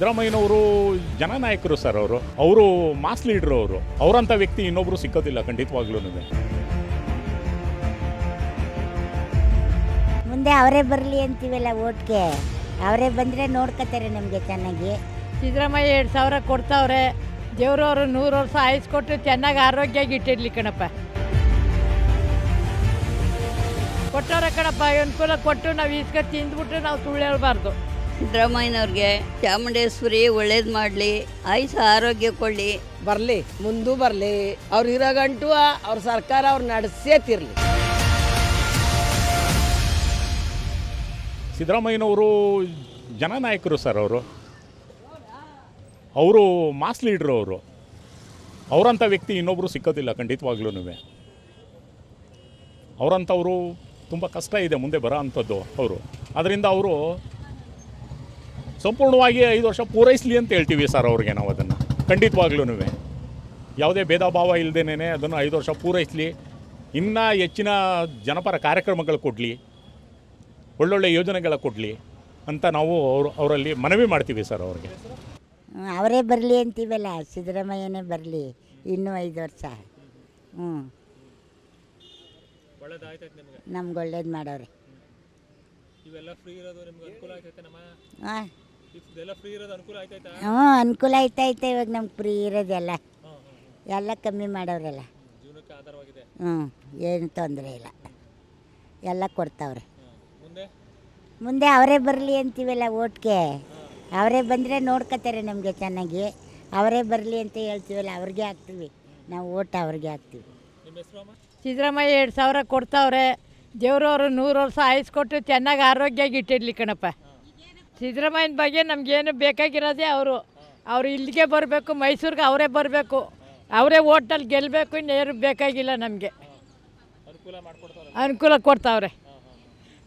ಸಿದ್ದರಾಮಯ್ಯನವರು ಜನನಾಯಕರು ಸರ್. ಅವರು ಮಾಸ್ ಲೀಡ್ರು. ಅವರಂಥ ವ್ಯಕ್ತಿ ಇನ್ನೊಬ್ರು ಸಿಕ್ಕೋದಿಲ್ಲ ಖಂಡಿತವಾಗ್ಲೂ. ಮುಂದೆ ಅವರೇ ಬರಲಿ ಅಂತೀವಲ್ಲ ಓಟ್ಗೆ, ಅವರೇ ಬಂದರೆ ನೋಡ್ಕೋತಾರೆ ನಮಗೆ ಚೆನ್ನಾಗಿ. ಸಿದ್ದರಾಮಯ್ಯ 2,000 ಕೊಡ್ತಾವ್ರೆ. ದೇವ್ರವರು 100 ವರ್ಷ ಆಯಿಸ್ಕೊಟ್ಟು ಚೆನ್ನಾಗಿ ಆರೋಗ್ಯವಾಗಿ ಇಟ್ಟಿರ್ಲಿ ಕಣಪ್ಪ. ಕೊಟ್ಟವ್ರೆ ಕಣಪ್ಪ, ಅನುಕೂಲ ಕೊಟ್ಟು ನಾವು ಇಸ್ಕೊಂಡು ತಿಂದ್ಬಿಟ್ಟು ನಾವು ಸುಳ್ಳು ಹೇಳ್ಬಾರ್ದು. ಸಿದ್ದರಾಮಯ್ಯನವ್ರಿಗೆ ಚಾಮುಂಡೇಶ್ವರಿ ಒಳ್ಳೇದು ಮಾಡಲಿ, ಆಯುಷ ಆರೋಗ್ಯ ಕೊಡಲಿ. ಬರಲಿ, ಮುಂದೂ ಬರಲಿ. ಅವ್ರು ಇರೋ ಗಂಟು ಅವ್ರ ಸರ್ಕಾರ ಅವ್ರು ನಡೆಸೇ ತಿರ್ಲಿ. ಸಿದ್ದರಾಮಯ್ಯನವರು ಜನನಾಯಕರು ಸರ್. ಅವರು ಮಾಸ್ ಲೀಡ್ರು. ಅವರಂಥ ವ್ಯಕ್ತಿ ಇನ್ನೊಬ್ರು ಸಿಕ್ಕೋದಿಲ್ಲ ಖಂಡಿತವಾಗ್ಲೂ. ಅವರಂಥವರು ತುಂಬ ಕಷ್ಟ ಇದೆ ಮುಂದೆ ಬರೋ ಅಂಥದ್ದು. ಅದರಿಂದ ಅವರು ಸಂಪೂರ್ಣವಾಗಿ 5 ವರ್ಷ ಪೂರೈಸಲಿ ಅಂತ ಹೇಳ್ತೀವಿ ಸರ್ ಅವ್ರಿಗೆ. ನಾವು ಅದನ್ನು ಖಂಡಿತವಾಗ್ಲೂ ಯಾವುದೇ ಭೇದ ಭಾವ ಇಲ್ಲದೇನೆ ಅದನ್ನು 5 ವರ್ಷ ಪೂರೈಸಲಿ. ಇನ್ನೂ ಹೆಚ್ಚಿನ ಜನಪರ ಕಾರ್ಯಕ್ರಮಗಳು ಕೊಡಲಿ, ಒಳ್ಳೊಳ್ಳೆ ಯೋಜನೆಗಳ ಕೊಡಲಿ ಅಂತ ನಾವು ಅವರಲ್ಲಿ ಮನವಿ ಮಾಡ್ತೀವಿ ಸರ್ ಅವ್ರಿಗೆ. ಅವರೇ ಬರಲಿ ಅಂತೀವಲ್ಲ, ಸಿದ್ದರಾಮಯ್ಯನೇ ಬರಲಿ ಇನ್ನೂ 5 ವರ್ಷ. ನಮ್ಗೆ ಒಳ್ಳೇದು ಮಾಡೋರೆ. ಅನುಕೂಲ ಆಯ್ತೈತೆ. ಇವಾಗ ನಮ್ಗೆ ಫ್ರೀ ಇರೋದೆಲ್ಲ ಎಲ್ಲ ಕಮ್ಮಿ ಮಾಡೋರೆಲ್ಲ. ಏನು ತೊಂದರೆ ಇಲ್ಲ, ಎಲ್ಲ ಕೊಡ್ತಾವ್ರೆ. ಮುಂದೆ ಅವರೇ ಬರಲಿ ಅಂತೀವಲ್ಲ ಓಟ್ಗೆ, ಅವರೇ ಬಂದರೆ ನೋಡ್ಕೋತಾರೆ ನಮಗೆ ಚೆನ್ನಾಗಿ. ಅವರೇ ಬರಲಿ ಅಂತ ಹೇಳ್ತೀವಲ್ಲ, ಅವ್ರಿಗೆ ಹಾಕ್ತೀವಿ ನಾವು ಓಟ್, ಅವ್ರಿಗೆ ಹಾಕ್ತೀವಿ. ಸಿದ್ದರಾಮಯ್ಯ 2,000 ಕೊಡ್ತಾವ್ರೆ. ದೇವ್ರವರು 100 ವರ್ಷ ಆಯಿಸ್ಕೊಟ್ಟು ಚೆನ್ನಾಗಿ ಆರೋಗ್ಯವಾಗಿ ಇಟ್ಟಿರ್ಲಿ ಕಣಪ್ಪ. ಸಿದ್ದರಾಮಯ್ಯನ ಬಗ್ಗೆ ನಮಗೇನು ಬೇಕಾಗಿರೋದೇ ಅವರು ಇಲ್ಲಿಗೆ ಬರಬೇಕು, ಮೈಸೂರಿಗೆ ಅವರೇ ಬರಬೇಕು, ಅವರೇ ಓಟಲ್ಲಿ ಗೆಲ್ಲಬೇಕು. ಇನ್ನೇನು ಬೇಕಾಗಿಲ್ಲ ನಮಗೆ. ಅನುಕೂಲ ಕೊಡ್ತಾವ್ರೆ.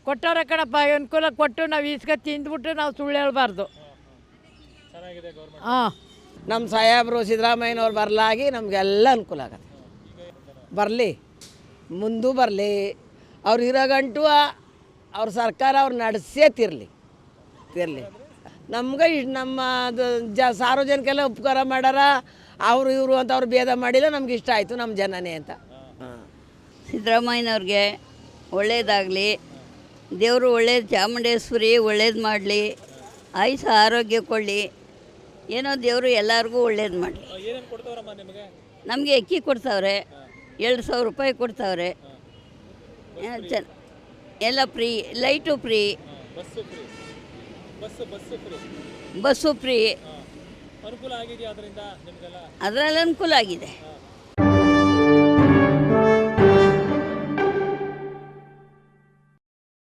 ಕೊಟ್ಟವ್ರೆ ಕಣಪ್ಪ, ಅನುಕೂಲ ಕೊಟ್ಟು ನಾವು ಇಸ್ಕೊಂಡು ತಿಂದ್ಬಿಟ್ಟು ನಾವು ಸುಳ್ಳು ಹೇಳ್ಬಾರ್ದು. ಹಾಂ, ನಮ್ಮ ಸಾಹೇಬರು ಸಿದ್ದರಾಮಯ್ಯನವ್ರು ಬರಲಾಗಿ ನಮಗೆಲ್ಲ ಅನುಕೂಲ ಆಗತ್ತೆ. ಬರಲಿ, ಮುಂದೂ ಬರಲಿ. ಅವ್ರು ಇರೋ ಗಂಟು ಅವ್ರ ಸರ್ಕಾರ ಅವ್ರು ನಡೆಸೇ ತಿರ್ಲಿ. ನಮ್ಗೆ ನಮ್ಮ ಸಾರ್ವಜನಿಕೆಲ್ಲ ಉಪಕಾರ ಮಾಡ್ಯಾರ. ಅವರು ಇವರು ಅಂತ ಅವ್ರು ಭೇದ ಮಾಡಿಲ್ಲ. ನಮ್ಗೆ ಇಷ್ಟ ಆಯಿತು, ನಮ್ಮ ಜನನೇ ಅಂತ. ಸಿದ್ದರಾಮಯ್ಯನವ್ರಿಗೆ ಒಳ್ಳೇದಾಗಲಿ, ದೇವರು ಒಳ್ಳೇದು, ಚಾಮುಂಡೇಶ್ವರಿ ಒಳ್ಳೇದು ಮಾಡಲಿ, ಆಯುಷ ಆರೋಗ್ಯ ಕೊಡಲಿ. ಏನೋ ದೇವರು ಎಲ್ಲರಿಗೂ ಒಳ್ಳೇದು ಮಾಡಲಿ. ನಮಗೆ ಅಕ್ಕಿ ಕೊಡ್ತಾವ್ರೆ, 2,000 ರೂಪಾಯಿ ಕೊಡ್ತಾವ್ರೆ. ಎಲ್ಲ free, light free, bus free. ಅದರಲ್ಲಿ ಅನುಕೂಲ ಆಗಿದೆ.